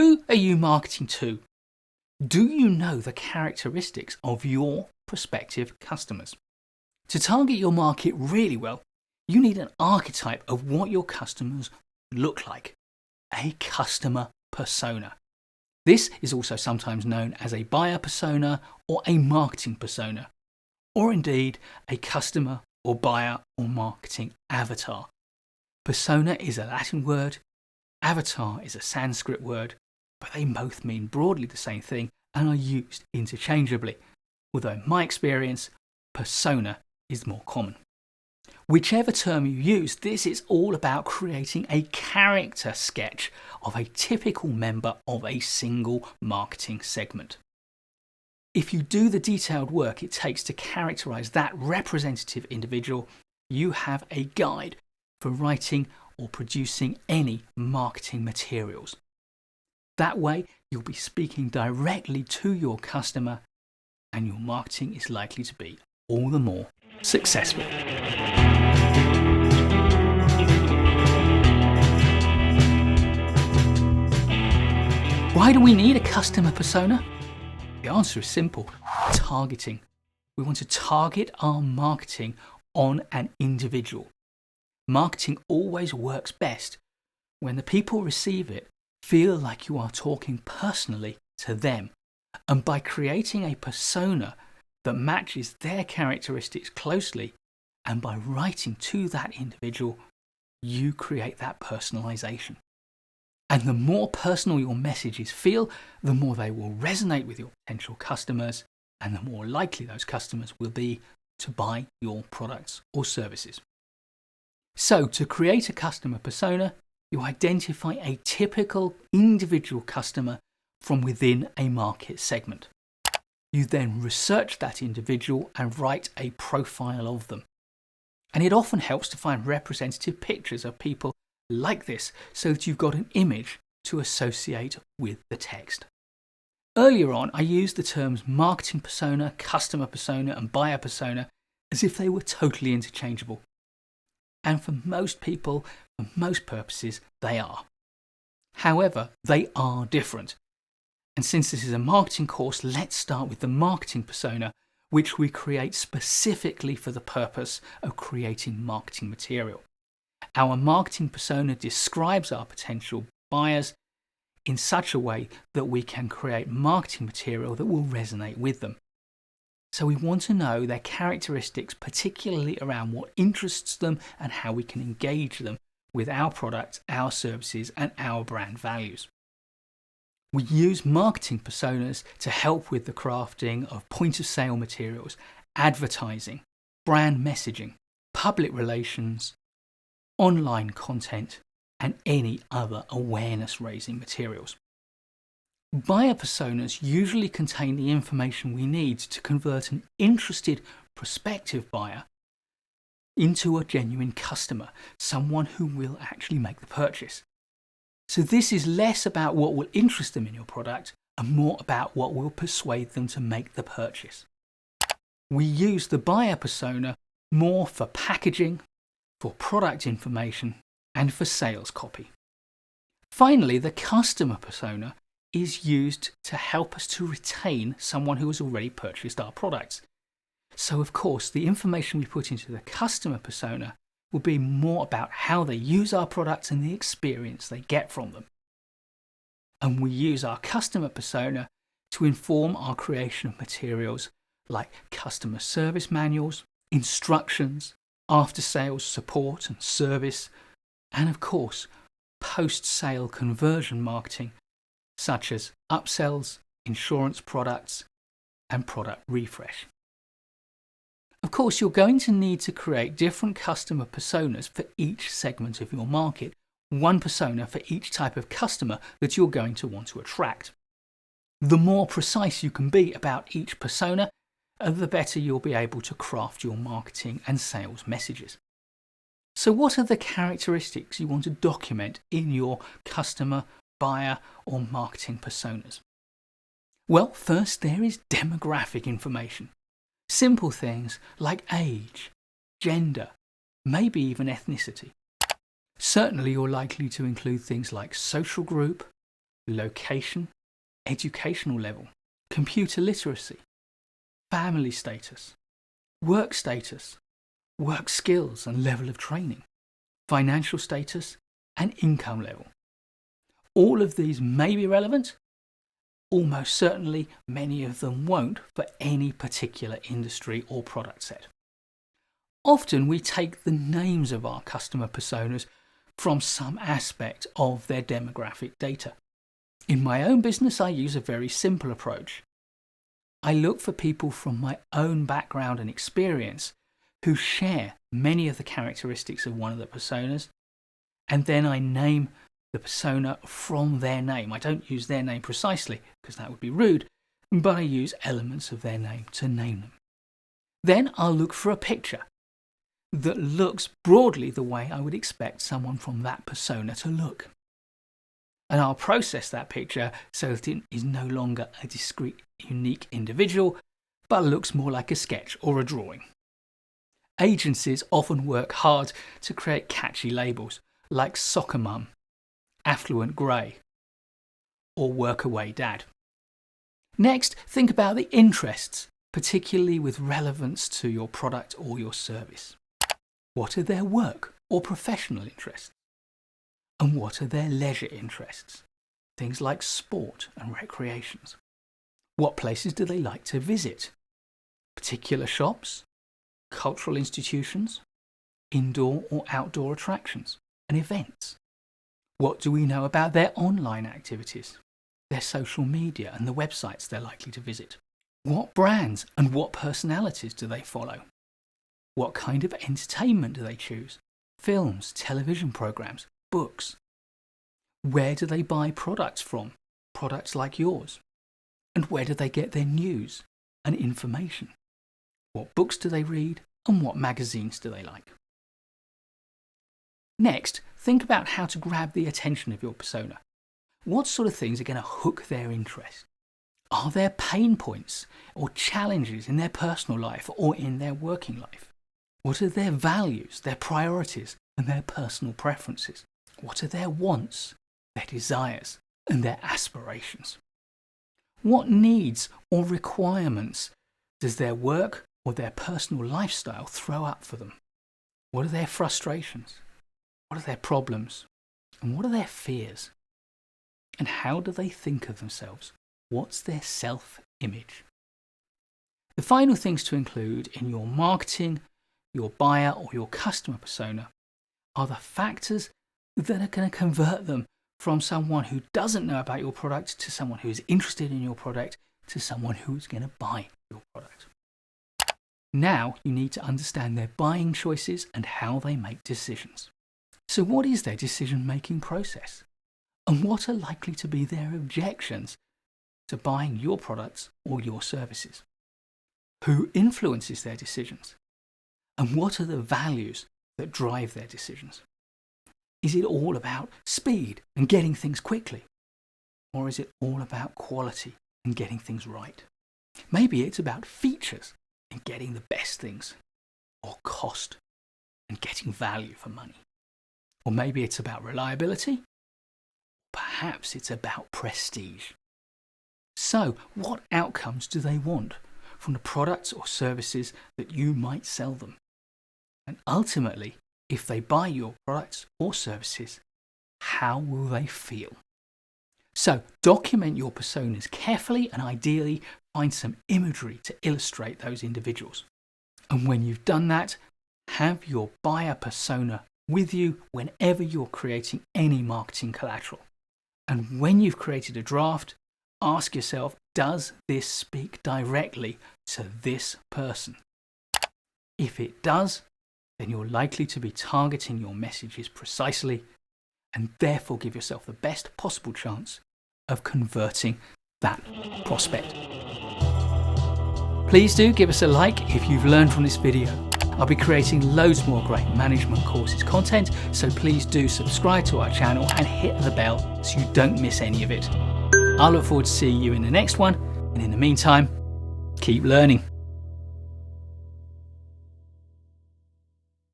Who are you marketing to? Do you know the characteristics of your prospective customers? To target your market really well, you need an archetype of what your customers look like, a customer persona. This is also sometimes known as a buyer persona or a marketing persona, or indeed a customer or buyer or marketing avatar. Persona is a Latin word, avatar is a Sanskrit word, but they both mean broadly the same thing and are used interchangeably, although in my experience, persona is more common. Whichever term you use, this is all about creating a character sketch of a typical member of a single marketing segment. If you do the detailed work it takes to characterize that representative individual, you have a guide for writing or producing any marketing materials. That way, you'll be speaking directly to your customer and your marketing is likely to be all the more successful. Why do we need a customer persona? The answer is simple: targeting. We want to target our marketing on an individual. Marketing always works best when the people receive it feel like you are talking personally to them. And by creating a persona that matches their characteristics closely, and by writing to that individual, you create that personalization. And the more personal your messages feel, the more they will resonate with your potential customers, and the more likely those customers will be to buy your products or services. So, to create a customer persona, you identify a typical individual customer from within a market segment. You then research that individual and write a profile of them. And it often helps to find representative pictures of people like this so that you've got an image to associate with the text. Earlier on, I used the terms marketing persona, customer persona, and buyer persona as if they were totally interchangeable. And for most people, for most purposes, they are. However, they are different. And since this is a marketing course, let's start with the marketing persona, which we create specifically for the purpose of creating marketing material. Our marketing persona describes our potential buyers in such a way that we can create marketing material that will resonate with them. So we want to know their characteristics, particularly around what interests them and how we can engage them with our products, our services, and our brand values. We use marketing personas to help with the crafting of point of sale materials, advertising, brand messaging, public relations, online content, and any other awareness raising materials. Buyer personas usually contain the information we need to convert an interested prospective buyer into a genuine customer, someone who will actually make the purchase. So this is less about what will interest them in your product and more about what will persuade them to make the purchase. We use the buyer persona more for packaging, for product information, and for sales copy. Finally, the customer persona is used to help us to retain someone who has already purchased our products. So of course, the information we put into the customer persona will be more about how they use our products and the experience they get from them. And we use our customer persona to inform our creation of materials like customer service manuals, instructions, after-sales support and service, and of course, post-sale conversion marketing, such as upsells, insurance products, and product refresh. Of course, you're going to need to create different customer personas for each segment of your market, one persona for each type of customer that you're going to want to attract. The more precise you can be about each persona, the better you'll be able to craft your marketing and sales messages. So what are the characteristics you want to document in your customer, buyer, or marketing personas? Well, first there is demographic information. Simple things like age, gender, maybe even ethnicity. Certainly you're likely to include things like social group, location, educational level, computer literacy, family status, work skills and level of training, financial status, and income level. All of these may be relevant. Almost certainly, many of them won't for any particular industry or product set. Often we take the names of our customer personas from some aspect of their demographic data. In my own business, I use a very simple approach. I look for people from my own background and experience who share many of the characteristics of one of the personas, and then I name the persona from their name. I don't use their name precisely because that would be rude, but I use elements of their name to name them. Then I'll look for a picture that looks broadly the way I would expect someone from that persona to look. And I'll process that picture so that it is no longer a discrete, unique individual, but looks more like a sketch or a drawing. Agencies often work hard to create catchy labels like soccer mum, affluent grey, or workaway dad. Next, think about the interests, particularly with relevance to your product or your service. What are their work or professional interests? And what are their leisure interests? Things like sport and recreations. What places do they like to visit? Particular shops, cultural institutions, indoor or outdoor attractions, and events. What do we know about their online activities, their social media and the websites they're likely to visit? What brands and what personalities do they follow? What kind of entertainment do they choose? Films, television programs, books. Where do they buy products from? Products like yours. And where do they get their news and information? What books do they read and what magazines do they like? Next, think about how to grab the attention of your persona. What sort of things are going to hook their interest? Are there pain points or challenges in their personal life or in their working life? What are their values, their priorities, and their personal preferences? What are their wants, their desires, and their aspirations? What needs or requirements does their work or their personal lifestyle throw up for them? What are their frustrations? What are their problems? And what are their fears? And how do they think of themselves? What's their self-image? The final things to include in your marketing, your buyer or your customer persona are the factors that are going to convert them from someone who doesn't know about your product to someone who is interested in your product to someone who's going to buy your product. Now you need to understand their buying choices and how they make decisions. So what is their decision-making process? And what are likely to be their objections to buying your products or your services? Who influences their decisions? And what are the values that drive their decisions? Is it all about speed and getting things quickly? Or is it all about quality and getting things right? Maybe it's about features and getting the best things, or cost and getting value for money. Or maybe it's about reliability. Perhaps it's about prestige. So, what outcomes do they want from the products or services that you might sell them? And ultimately, if they buy your products or services, how will they feel? So, document your personas carefully and ideally find some imagery to illustrate those individuals. And when you've done that, have your buyer persona with you whenever you're creating any marketing collateral. And when you've created a draft, ask yourself, does this speak directly to this person? If it does, then you're likely to be targeting your messages precisely and therefore give yourself the best possible chance of converting that prospect. Please do give us a like if you've learned from this video. I'll be creating loads more great management courses content, so please do subscribe to our channel and hit the bell so you don't miss any of it. I look forward to seeing you in the next one, and in the meantime, keep learning.